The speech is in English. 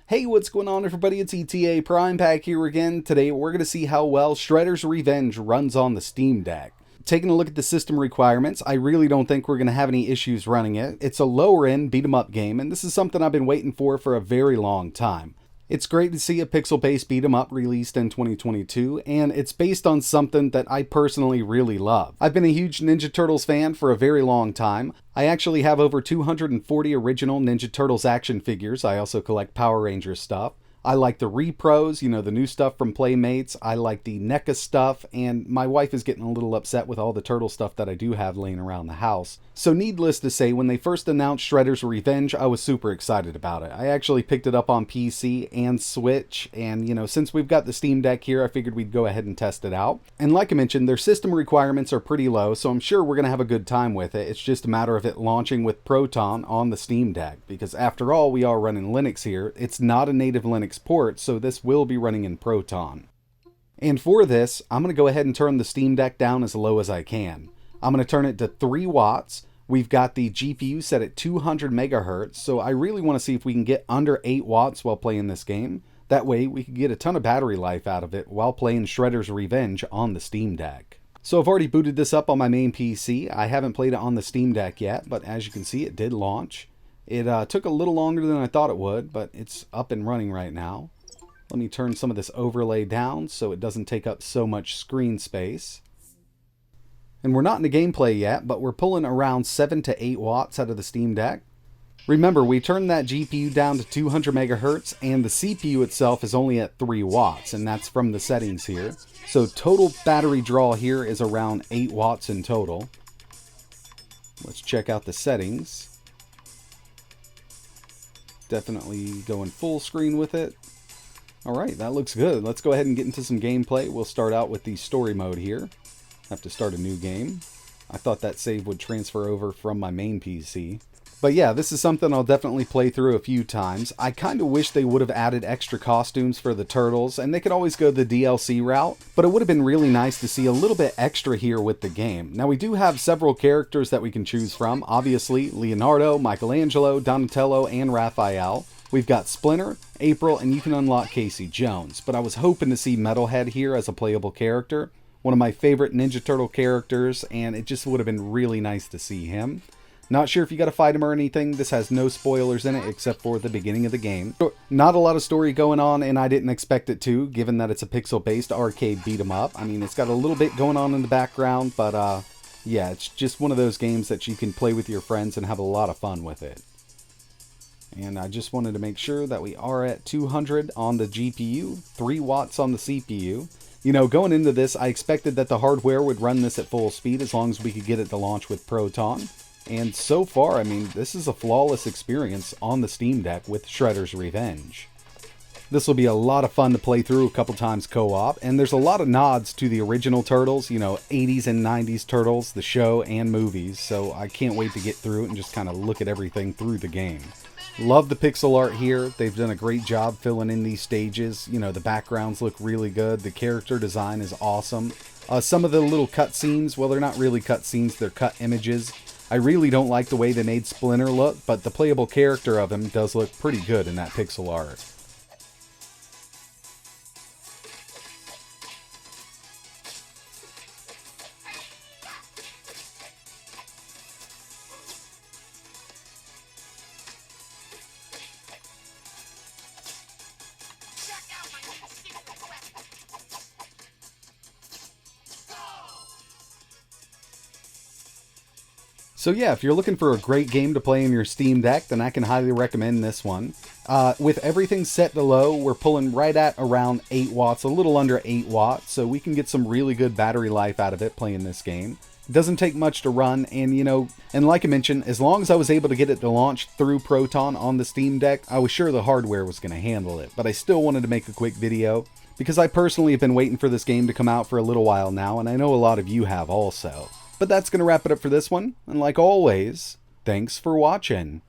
Hey, what's going on everybody? It's ETAPRIME back here again. Today we're going to see how well Shredder's Revenge runs on the Steam Deck. Taking a look at the system requirements, I really don't think we're going to have any issues running it. It's a lower end beat 'em up game, and this is something I've been waiting for a very long time. It's great to see a pixel-based beat 'em up released in 2022, and it's based on something that I personally really love. I've been a huge Ninja Turtles fan for a very long time. I actually have over 240 original Ninja Turtles action figures. I also collect Power Rangers stuff. I like the repros, the new stuff from Playmates. I like the NECA stuff, and my wife is getting a little upset with all the turtle stuff that I do have laying around the house. So needless to say, when they first announced Shredder's Revenge, I was super excited about it. I actually picked it up on PC and Switch, and since we've got the Steam Deck here, I figured we'd go ahead and test it out. And like I mentioned, their system requirements are pretty low, so I'm sure we're going to have a good time with it. It's just a matter of it launching with Proton on the Steam Deck, because after all, we are running Linux here. It's not a native Linux port, so this will be running in Proton. And for this, I'm going to go ahead and turn the Steam Deck down as low as I can. I'm going to turn it to 3 watts. We've got the GPU set at 200 megahertz, so I really want to see if we can get under 8 watts while playing this game. That way, we can get a ton of battery life out of it while playing Shredder's Revenge on the Steam Deck. So I've already booted this up on my main PC. I haven't played it on the Steam Deck yet, but as you can see, it did launch. It took a little longer than I thought it would, but it's up and running right now. Let me turn some of this overlay down so it doesn't take up so much screen space. And we're not in the gameplay yet, but we're pulling around 7 to 8 watts out of the Steam Deck. Remember, we turned that GPU down to 200 megahertz, and the CPU itself is only at 3 watts, and that's from the settings here. So total battery draw here is around 8 watts in total. Let's check out the settings. Definitely going full screen with it. Alright, that looks good. Let's go ahead and get into some gameplay. We'll start out with the story mode here. Have to start a new game. I thought that save would transfer over from my main PC. But yeah, this is something I'll definitely play through a few times. I kind of wish they would have added extra costumes for the turtles, and they could always go the DLC route, but it would have been really nice to see a little bit extra here with the game. Now we do have several characters that we can choose from. Obviously, Leonardo, Michelangelo, Donatello, and Raphael. We've got Splinter, April, and you can unlock Casey Jones, but I was hoping to see Metalhead here as a playable character. One of my favorite Ninja Turtle characters, and it just would have been really nice to see him. Not sure if you got to fight him or anything. This has no spoilers in it except for the beginning of the game. Not a lot of story going on, and I didn't expect it to, given that it's a pixel-based arcade beat 'em up. I mean, it's got a little bit going on in the background, but yeah, it's just one of those games that you can play with your friends and have a lot of fun with it. And I just wanted to make sure that we are at 200 on the GPU, 3 watts on the CPU. Going into this, I expected that the hardware would run this at full speed as long as we could get it to launch with Proton. And so far, I mean, this is a flawless experience on the Steam Deck with Shredder's Revenge. This will be a lot of fun to play through a couple times co-op, and there's a lot of nods to the original Turtles, 80s and 90s Turtles, the show and movies, so I can't wait to get through it and just kind of look at everything through the game. Love the pixel art here. They've done a great job filling in these stages. The backgrounds look really good. The character design is awesome. Some of the little cutscenes, well, they're not really cutscenes, they're cut images. I really don't like the way they made Splinter look, but the playable character of him does look pretty good in that pixel art. So yeah, if you're looking for a great game to play in your Steam Deck, then I can highly recommend this one. With everything set to low, we're pulling right at around 8 watts, a little under 8 watts, so we can get some really good battery life out of it playing this game. It doesn't take much to run, and and like I mentioned, as long as I was able to get it to launch through Proton on the Steam Deck, I was sure the hardware was going to handle it, but I still wanted to make a quick video, because I personally have been waiting for this game to come out for a little while now, and I know a lot of you have also. But that's going to wrap it up for this one, and like always, thanks for watching.